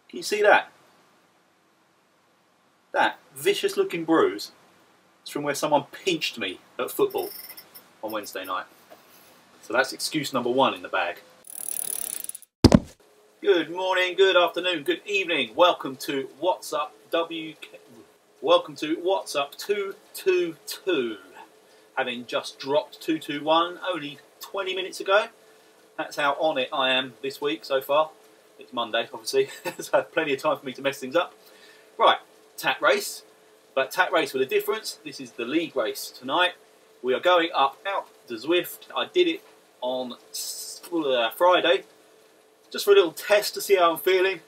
Can you see that? That vicious looking bruise is from where someone pinched me at football on Wednesday night. So that's excuse number one in the bag. Good morning, good afternoon, good evening. Welcome to What's Up Welcome to What's Up 222. Having just dropped 221 only 20 minutes ago. That's how on it I am this week so far. It's Monday, obviously, so plenty of time for me to mess things up. Right, tap race, but tap race with a difference. This is the league race tonight. We are going up out the Zwift. I did it on Friday, just for a little test to see how I'm feeling,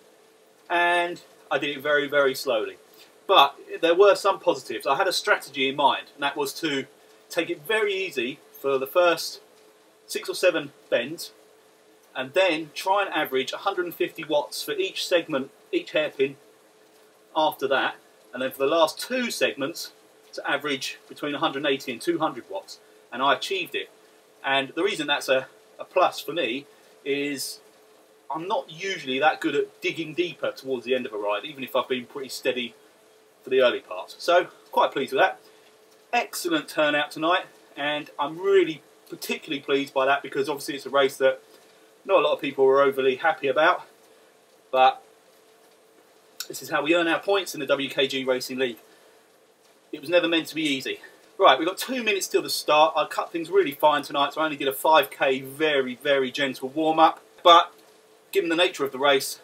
and I did it very, very slowly. But there were some positives. I had a strategy in mind, and that was to take it very easy for the first 6 or 7 bends, and then try and average 150 watts for each segment, each hairpin after that, and then for the last 2 segments to average between 180 and 200 watts, and I achieved it. And the reason that's a plus for me is I'm not usually that good at digging deeper towards the end of a ride, even if I've been pretty steady for the early parts. So quite pleased with that. Excellent turnout tonight, and I'm really particularly pleased by that because obviously it's a race that not a lot of people were overly happy about, but this is how we earn our points in the WKG Racing League. It was never meant to be easy. Right, we've got 2 minutes till the start. I cut things really fine tonight, so I only did a 5k very, very gentle warm-up, but given the nature of the race,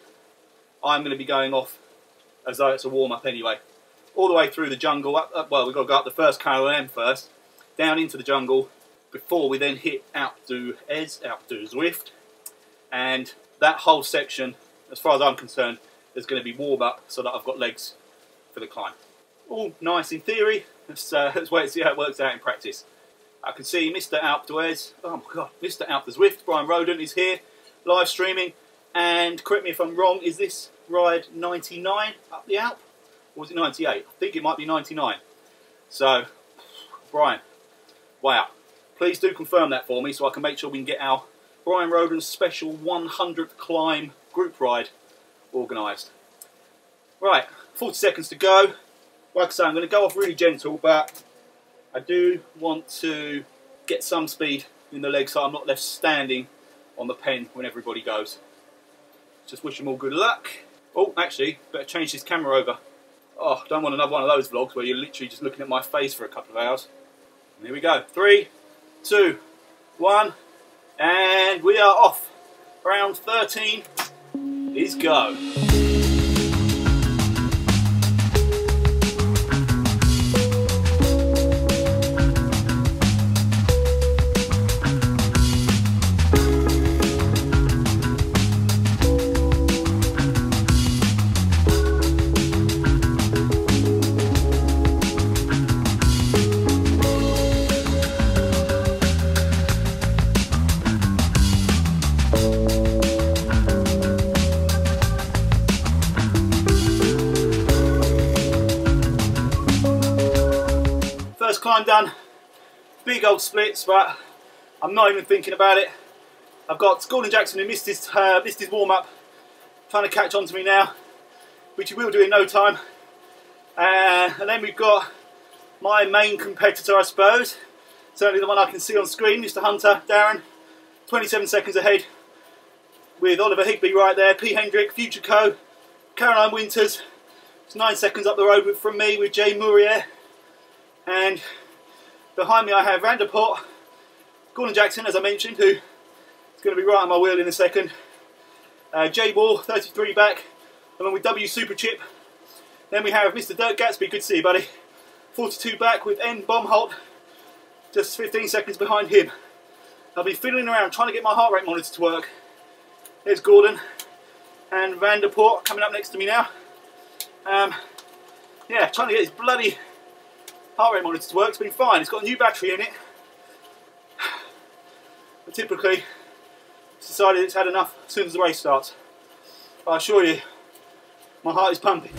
I'm going to be going off as though it's a warm-up anyway. All the way through the jungle, well, we've got to go up the first KOM first, down into the jungle, before we then hit out to Zwift, and that whole section, as far as I'm concerned, is going to be warm up so that I've got legs for the climb. All nice in theory. Let's wait and see how it works out in practice. I can see Mr. Alpe d'Huez, oh my god, Mr. Alpe Zwift, Brian Roden is here, live streaming, and correct me if I'm wrong, is this ride 99 up the Alpe? Or was it 98? I think it might be 99. So, Brian, wow. Please do confirm that for me so I can make sure we can get our Brian Roden's special 100th climb group ride organised. Right, 40 seconds to go. Like I say, I'm going to go off really gentle, but I do want to get some speed in the legs so I'm not left standing on the pen when everybody goes. Just wish them all good luck. Oh, actually, better change this camera over. Oh, don't want another one of those vlogs where you're literally just looking at my face for a couple of hours. And here we go. 3, 2, 1, and we are off. Round 13 is go. Climb done, big old splits, but I'm not even thinking about it. I've got Gordon Jackson who missed his warm-up, trying to catch on to me now, which he will do in no time. And then we've got my main competitor, I suppose, certainly the one I can see on screen, Mr. Hunter, Darren, 27 seconds ahead, with Oliver Higby right there, P. Hendrick, Future Co, Caroline Winters, it's 9 seconds up the road from me with Jay Mourier. And behind me I have Vanderpoort, Gordon Jackson, as I mentioned, who is going to be right on my wheel in a second. Jay Wall, 33 back, along with W Super Chip. Then we have Mr. Dirk Gatsby, good to see you, buddy. 42 back with N Bomholt, just 15 seconds behind him. I'll be fiddling around trying to get my heart rate monitor to work. There's Gordon and Vanderpoort coming up next to me now. Yeah, trying to get his bloody heart rate monitor to work. It's been fine. It's got a new battery in it, but typically it's decided it's had enough as soon as the race starts. But I assure you, my heart is pumping.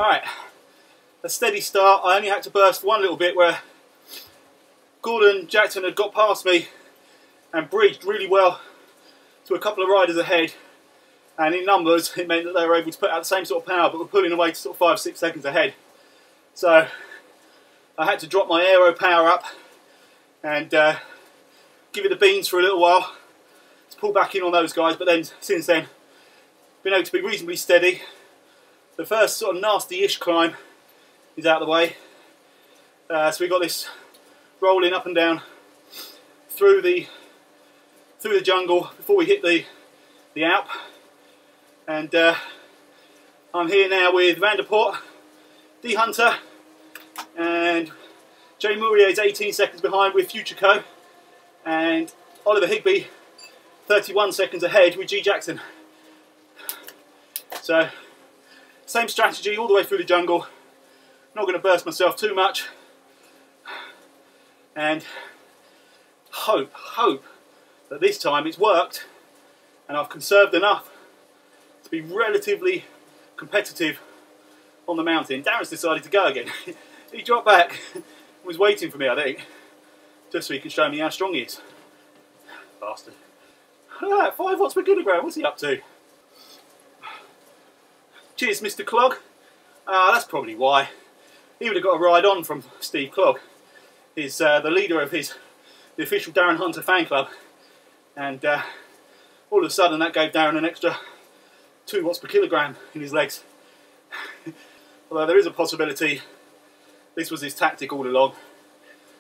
Alright, a steady start. I only had to burst one little bit where Gordon Jackson had got past me and bridged really well to a couple of riders ahead, and in numbers it meant that they were able to put out the same sort of power but were pulling away to sort of 5-6 seconds ahead. So I had to drop my aero power up and give it the beans for a little while to pull back in on those guys, but then since then been able to be reasonably steady. The first sort of nasty-ish climb is out of the way, so we've got this rolling up and down through the jungle before we hit the Alpe, and I'm here now with Vanderpoort, D Hunter, and Jay Mourier is 18 seconds behind with Futureco, and Oliver Higby 31 seconds ahead with G Jackson. So same strategy all the way through the jungle. Not going to burst myself too much, and hope that this time it's worked and I've conserved enough to be relatively competitive on the mountain. Darren's decided to go again. He dropped back and was waiting for me, I think, just so he could show me how strong he is. Bastard. Look at that, 5 watts per kilogram. What's he up to? Cheers, Mr. Clog. That's probably why. He would have got a ride on from Steve Clog. He's the leader of the official Darren Hunter fan club. And all of a sudden that gave Darren an extra 2 watts per kilogram in his legs. Although there is a possibility this was his tactic all along.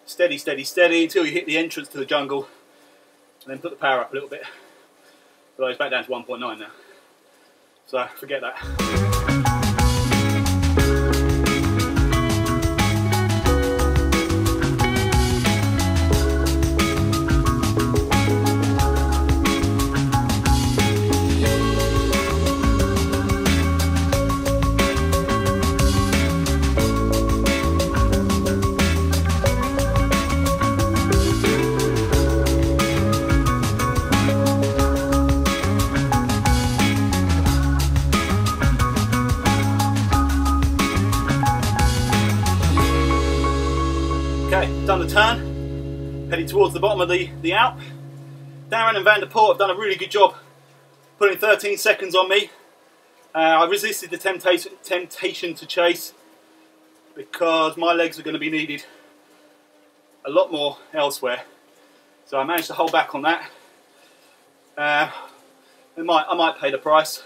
Steady, steady, steady until you hit the entrance to the jungle and then put the power up a little bit. Although it's back down to 1.9 now. So forget that. Done the turn, heading towards the bottom of the Alpe. Darren and Vanderpoort have done a really good job putting 13 seconds on me. I resisted the temptation to chase because my legs are going to be needed a lot more elsewhere. So I managed to hold back on that. I might pay the price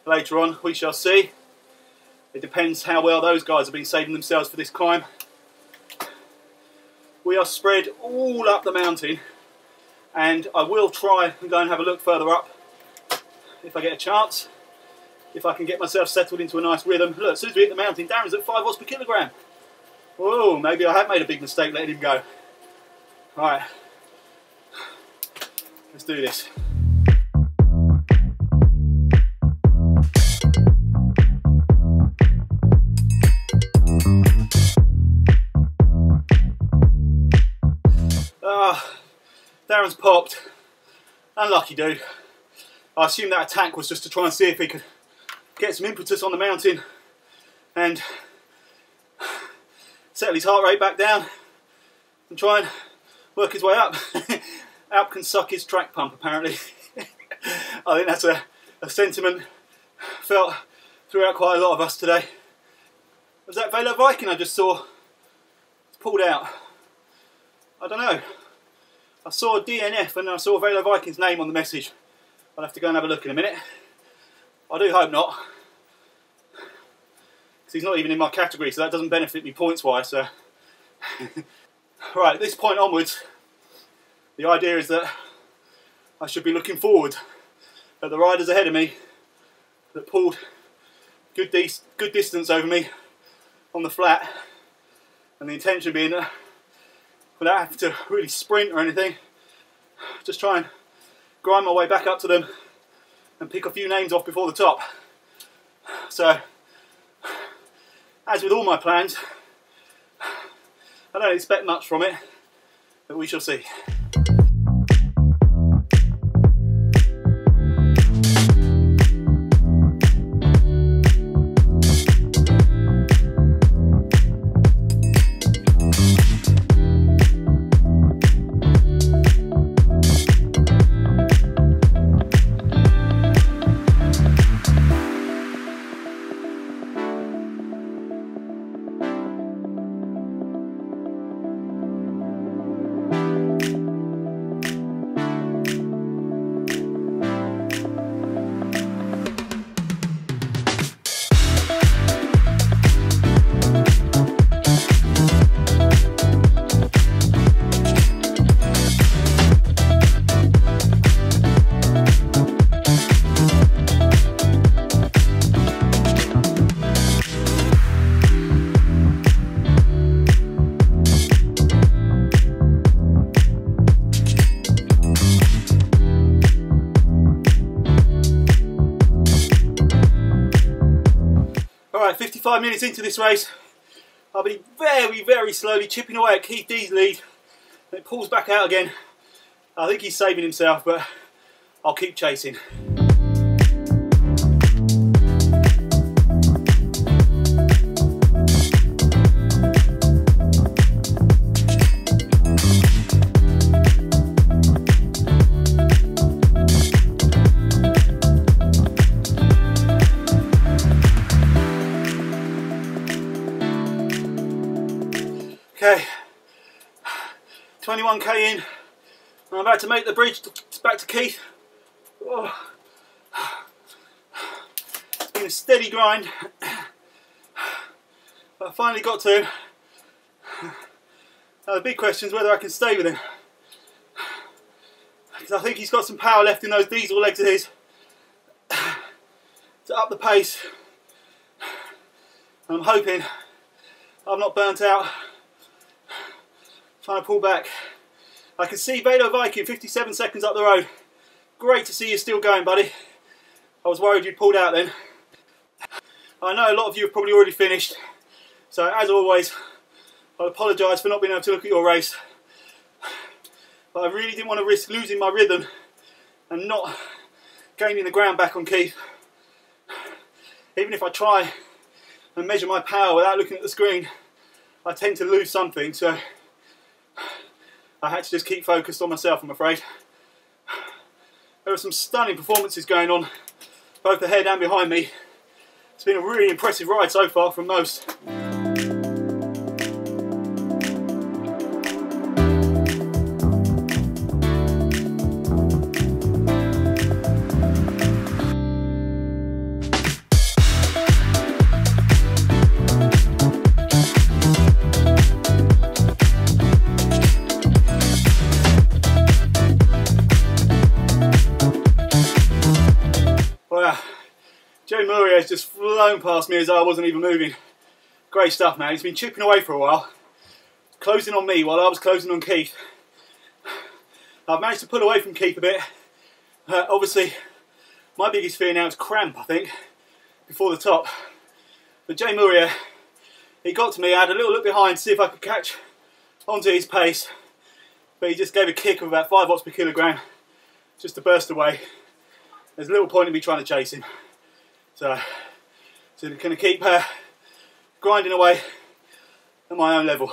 later on, we shall see. It depends how well those guys have been saving themselves for this climb. We are spread all up the mountain, and I will try and go and have a look further up if I get a chance, if I can get myself settled into a nice rhythm. Look, as soon as we hit the mountain, Darren's at 5 watts per kilogram. Whoa, maybe I have made a big mistake letting him go. Alright, let's do this. Darren's popped. Unlucky dude. I assume that attack was just to try and see if he could get some impetus on the mountain and settle his heart rate back down and try and work his way up. Alpe can suck his track pump, apparently. I think that's a sentiment felt throughout quite a lot of us today. Was that Velo Viking I just saw? It's pulled out. I don't know. I saw a DNF and I saw Velo Viking's name on the message. I'll have to go and have a look in a minute. I do hope not, because he's not even in my category, so that doesn't benefit me points wise. So. Right, at this point onwards, the idea is that I should be looking forward at the riders ahead of me that pulled good distance over me on the flat, and the intention being that without having to really sprint or anything, just try and grind my way back up to them and pick a few names off before the top. So, as with all my plans, I don't expect much from it, but we shall see. 25 minutes into this race, I'll be very, very slowly chipping away at Keith D's lead. And it pulls back out again. I think he's saving himself, but I'll keep chasing. Okay, 21k in. I'm about to make the bridge back to Keith. Oh. It's been a steady grind, but I finally got to him. Now the big question is whether I can stay with him, because I think he's got some power left in those diesel legs of his to up the pace. And I'm hoping I'm not burnt out trying to pull back. I can see Velo Viking 57 seconds up the road. Great to see you still going, buddy. I was worried you'd pulled out then. I know a lot of you have probably already finished, so as always I apologise for not being able to look at your race, but I really didn't want to risk losing my rhythm and not gaining the ground back on Keith. Even if I try and measure my power without looking at the screen, I tend to lose something, so I had to just keep focused on myself, I'm afraid. There are some stunning performances going on, both ahead and behind me. It's been a really impressive ride so far from most. Has just flown past me as I wasn't even moving. Great stuff, man. He's been chipping away for a while, closing on me while I was closing on Keith. I've managed to pull away from Keith a bit. Obviously, my biggest fear now is cramp, I think, before the top. But Jay Murray, he got to me. I had a little look behind to see if I could catch onto his pace, but he just gave a kick of about 5 watts per kilogram just to burst away. There's little point in me trying to chase him. So I'm going to keep grinding away at my own level.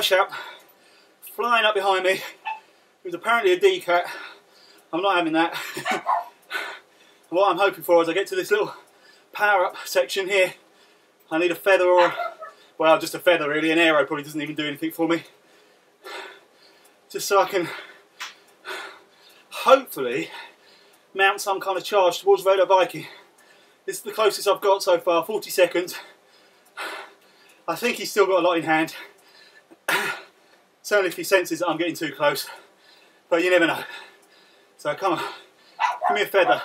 Shap flying up behind me. It was apparently a D-cat. I'm not having that. What I'm hoping for is I get to this little power up section here. I need a feather, or, well, just a feather really. An aero probably doesn't even do anything for me. Just so I can hopefully mount some kind of charge towards Velo Viking. This is the closest I've got so far, 40 seconds. I think he's still got a lot in hand. Certainly if he senses that I'm getting too close, but you never know. So come on, give me a feather.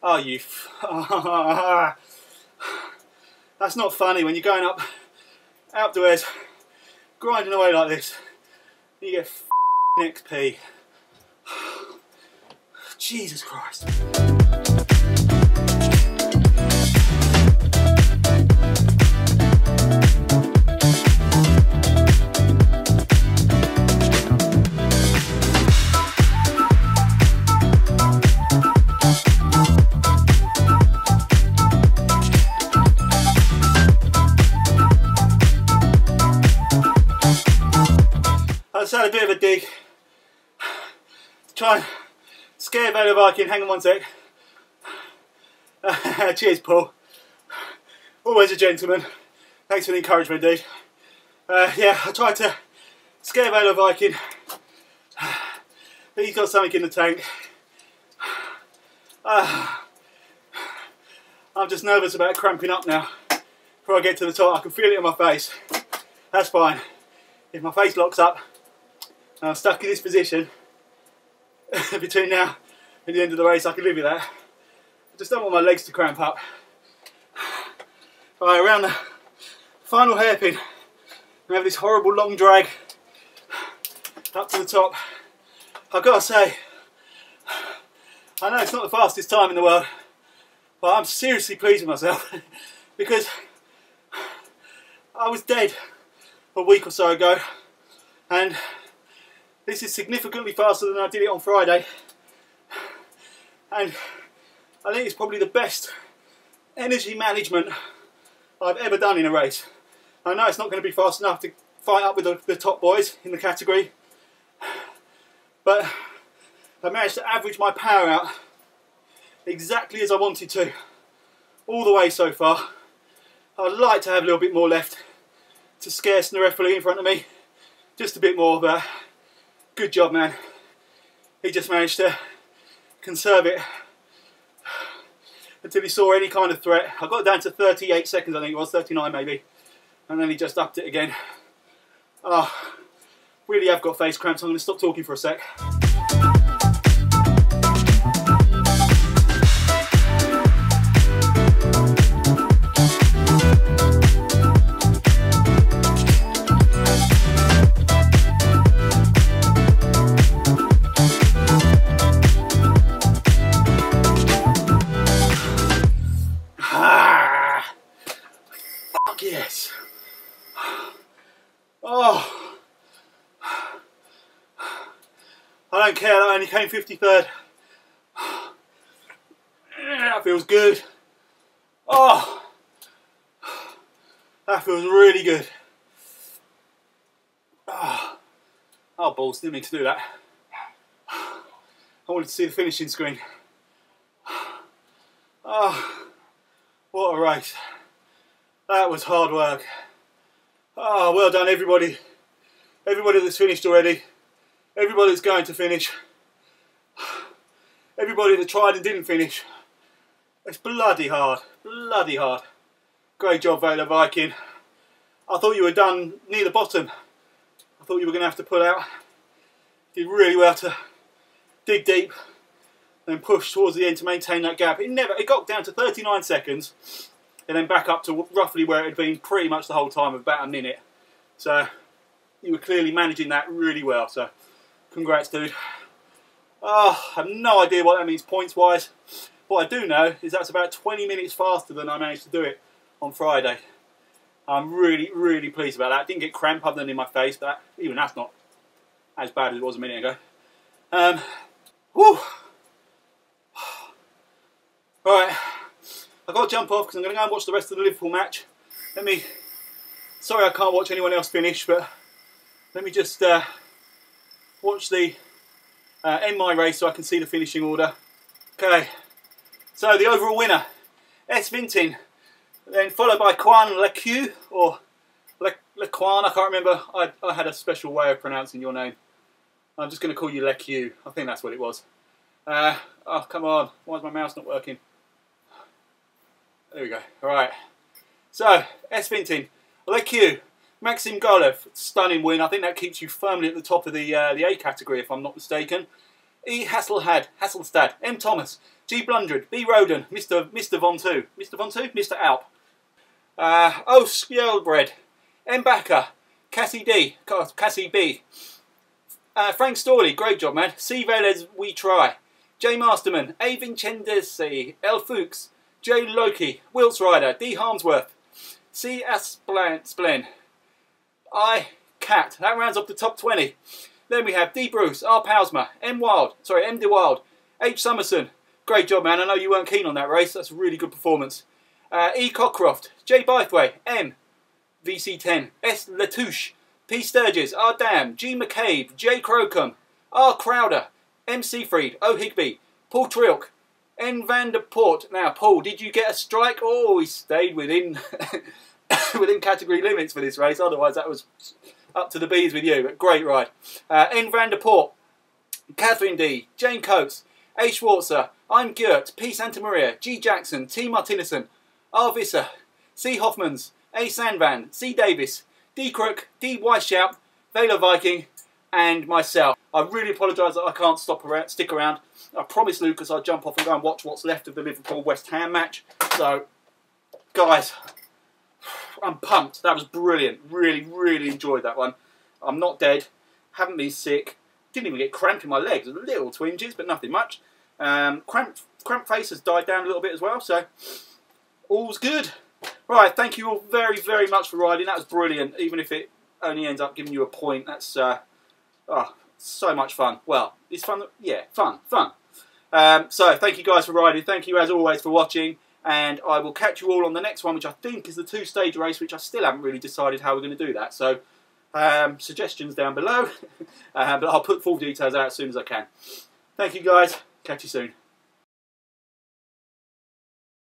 Oh, you that's not funny when you're going up outdoors, grinding away like this. You get XP. Jesus Christ. I just had a bit of a dig to try and scare Velo Viking. Hang on one sec. Cheers, Paul. Always a gentleman. Thanks for the encouragement, dude. Yeah, I tried to Scared Velo Viking. He's got something in the tank. I'm just nervous about cramping up now. Before I get to the top, I can feel it in my face. That's fine. If my face locks up and I'm stuck in this position between now and the end of the race, I can live with that. I just don't want my legs to cramp up. Alright, around the final hairpin, we have this horrible long drag up to the top. I've got to say, I know it's not the fastest time in the world, but I'm seriously pleased with myself because I was dead a week or so ago, and this is significantly faster than I did it on Friday, and I think it's probably the best energy management I've ever done in a race. I know it's not going to be fast enough to fight up with the top boys in the category, but I managed to average my power out exactly as I wanted to all the way so far. I'd like to have a little bit more left to scare Scirocco in front of me, just a bit more, but good job, man. He just managed to conserve it until he saw any kind of threat. I got down to 38 seconds, I think it was, 39 maybe, and then he just upped it again. Oh, really have got face cramps. I'm going to stop talking for a sec. Yes. Oh, I don't care that I only came 53rd. That feels good. Oh, that feels really good. Oh balls, didn't mean to do that. I wanted to see the finishing screen. Oh, what a race. That was hard work. Oh, well done everybody. Everybody that's finished already. Everybody that's going to finish. Everybody that tried and didn't finish. It's bloody hard. Bloody hard. Great job, Velo Viking. I thought you were done near the bottom. I thought you were going to have to pull out. You did really well to dig deep and push towards the end to maintain that gap. It got down to 39 seconds. And then back up to roughly where it had been pretty much the whole time, of about a minute. So you were clearly managing that really well. So congrats, dude. Oh, I have no idea what that means points wise. What I do know is that's about 20 minutes faster than I managed to do it on Friday. I'm really, really pleased about that. I didn't get cramp other than in my face, but even that's not as bad as it was a minute ago. Whew. Right. I've got to jump off because I'm going to go and watch the rest of the Liverpool match. Sorry I can't watch anyone else finish, but let me just watch the end my race so I can see the finishing order. Okay, so the overall winner, S. Vintin, then followed by Quan Leque, or Lequan, I can't remember. I had a special way of pronouncing your name. I'm just going to call you Leque. I think that's what it was. Oh, come on, why is my mouse not working? There we go. Alright. So, S. Vintin, Leque, Maxim Golev, stunning win. I think that keeps you firmly at the top of the A category, if I'm not mistaken. E. Hasselstad, M. Thomas, G. Blundred, B. Roden, Mr. Von 2, Mr. Alpe. O. Skjelbred, M. Bakker, Cassie B. Frank Storley, great job, man. C. Velez, we try. J. Masterman, A. Vincendesi, L. Fuchs, J. Loki, Wilts Rider, D. Harmsworth, C. Asplen, I. Cat. That rounds up the top 20. Then we have D. Bruce, R. Pausma, M. De Wild, H. Summerson. Great job, man. I know you weren't keen on that race. That's a really good performance. E. Cockcroft, J. Bythway, M. VC10, S. Latouche, P. Sturges, R. Dam, G. McCabe, J. Crocombe, R. Crowder, M. Seafried, O. Higby, Paul Trilk, N. Van der Poort. Now, Paul, did you get a strike? Oh, he stayed within within category limits for this race. Otherwise, that was up to the bees with you. But great ride. N. Vanderpoort, Catherine D, Jane Coates, A. Schwarzer, I'm Gert, P. Santa Maria, G. Jackson, T. Martinison, R. Visser, C. Hoffmans, A. Sandvan, C. Davis, D. Crook, D. Weisshout, Vela Viking, and myself. I really apologise that I can't stick around. I promised Lucas I'd jump off and go and watch what's left of the Liverpool-West Ham match. So, guys, I'm pumped. That was brilliant. Really, really enjoyed that one. I'm not dead. Haven't been sick. Didn't even get cramp in my legs. Little twinges, but nothing much. Cramp face has died down a little bit as well, so all's good. Right, thank you all very, very much for riding. That was brilliant. Even if it only ends up giving you a point, that's so much fun. Well, it's fun. Yeah, fun. So thank you guys for riding. Thank you as always for watching, and I will catch you all on the next one, which I think is the 2-stage race, which I still haven't really decided how we're going to do that. So suggestions down below, but I'll put full details out as soon as I can. Thank you guys. Catch you soon.